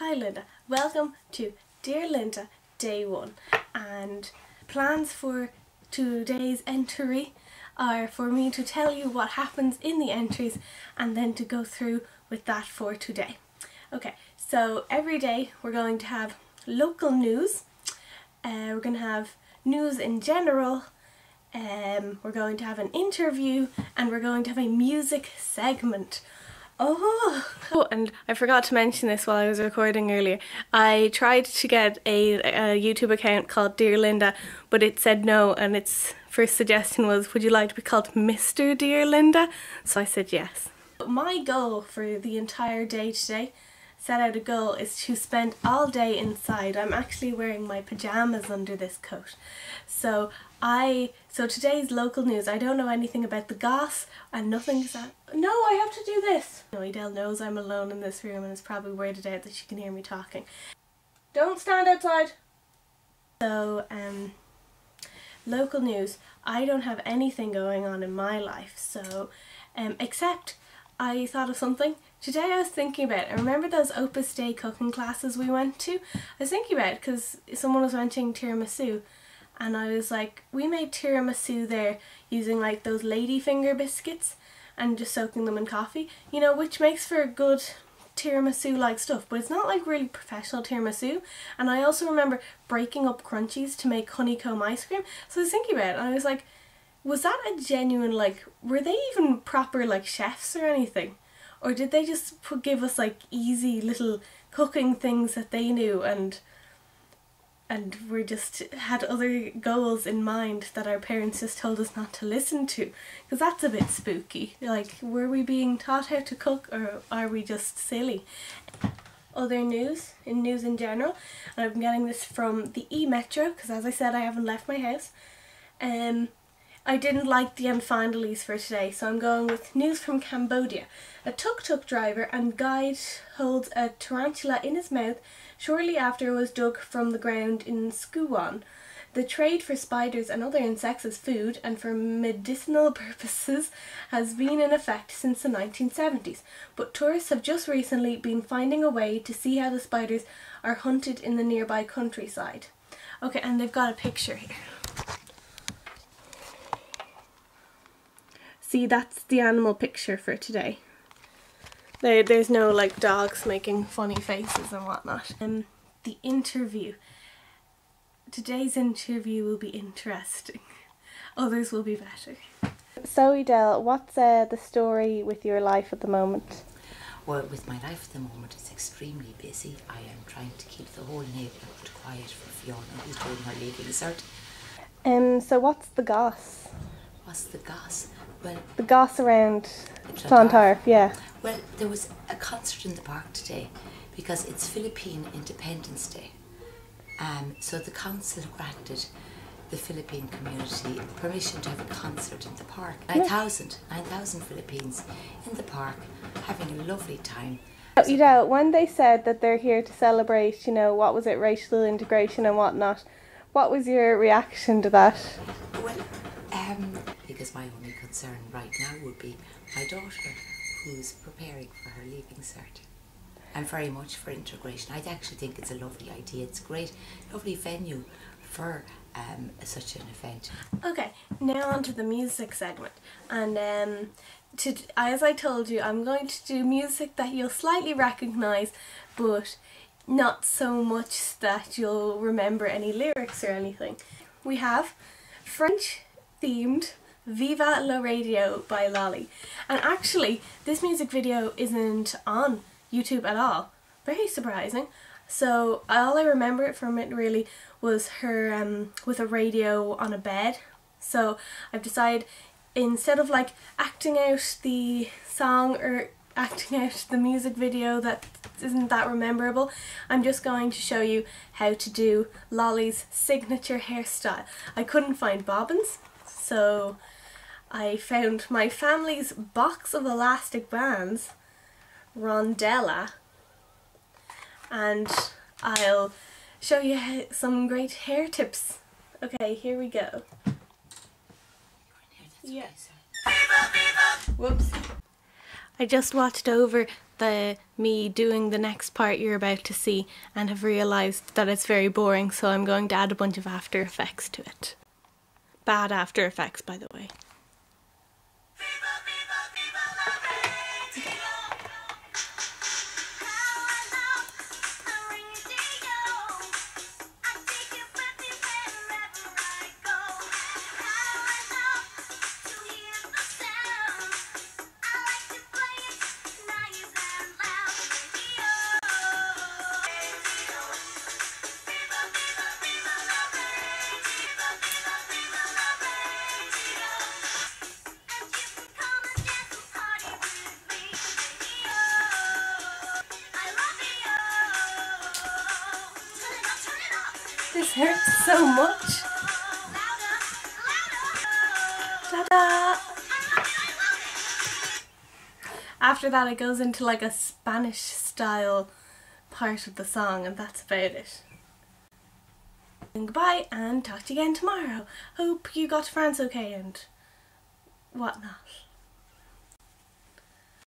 Hi Linda, welcome to Dear Linda Day 1, and plans for today's entry are for me to tell you what happens in the entries and then to go through with that for today. Okay, so every day we're going to have local news, we're going to have news in general, we're going to have an interview, and we're going to have a music segment. Oh, and I forgot to mention this while I was recording earlier. I tried to get a YouTube account called Dear Linda, but it said no, and its first suggestion was, would you like to be called Mr. Dear Linda? So I said yes. My goal for the entire day today, set out a goal, is to spend all day inside. I'm actually wearing my pajamas under this coat. So today's local news, I don't know anything about the goss and nothing's that. No, I have to do this! No, Edel knows I'm alone in this room and is probably weirded out that she can hear me talking. Don't stand outside! So, local news. I don't have anything going on in my life, so, except I thought of something. Today I was thinking about, I remember those Opus Dei cooking classes we went to? I was thinking about it because someone was mentioning tiramisu, and I was like, we made tiramisu there using like those ladyfinger biscuits and just soaking them in coffee, you know, which makes for good tiramisu like stuff, but it's not like really professional tiramisu. And I also remember breaking up crunchies to make honeycomb ice cream. So I was thinking about it and I was like, was that a genuine, like, were they even proper like chefs or anything? Or did they just give us like easy little cooking things that they knew and we just had other goals in mind that our parents just told us not to listen to? Because that's a bit spooky. Like, were we being taught how to cook or are we just silly? Other news, in news in general, and I've been getting this from the e-Metro because, as I said, I haven't left my house. I didn't like the unfindalies for today, so I'm going with news from Cambodia. A tuk-tuk driver and guide holds a tarantula in his mouth shortly after it was dug from the ground in Skuon. The trade for spiders and other insects as food and for medicinal purposes has been in effect since the 1970s, but tourists have just recently been finding a way to see how the spiders are hunted in the nearby countryside. Okay, and they've got a picture here. See, that's the animal picture for today. There's no like dogs making funny faces and whatnot. The interview. Today's interview will be interesting. Others will be better. So Edel, what's the story with your life at the moment? Well, with my life at the moment, it's extremely busy. I am trying to keep the whole neighbourhood quiet for Fiona, who's doing her leaving cert. So what's the goss? What's the goss? Well, the goss around Clontarf, yeah. Well, there was a concert in the park today because it's Philippine Independence Day. So the council granted the Philippine community permission to have a concert in the park. 9,000 Philippines in the park having a lovely time. You know, when they said that they're here to celebrate, you know, what was it, racial integration and whatnot, what was your reaction to that? Well, because my only concern right now would be my daughter, who's preparing for her leaving cert. I'm very much for integration. I actually think it's a lovely idea. It's a great, lovely venue for such an event. Okay, now on to the music segment. And as I told you, I'm going to do music that you'll slightly recognise, but not so much that you'll remember any lyrics or anything. We have French themed Viva la Radio by Lolly. And actually, this music video isn't on YouTube at all. Very surprising. So all I remember from it really was her with a radio on a bed. So I've decided, instead of like acting out the song or acting out the music video that isn't that rememberable, I'm just going to show you how to do Lolly's signature hairstyle. I couldn't find bobbins, so I found my family's box of elastic bands, Rondella, and I'll show you some great hair tips. Okay, here we go. Yeah. Whoops. I just watched over me doing the next part you're about to see and have realised that it's very boring, so I'm going to add a bunch of After Effects to it. Bad After Effects, by the way. This hurts so much. Ta-da! After that it goes into like a Spanish style part of the song, and that's about it. And goodbye, and talk to you again tomorrow. Hope you got to France okay and whatnot.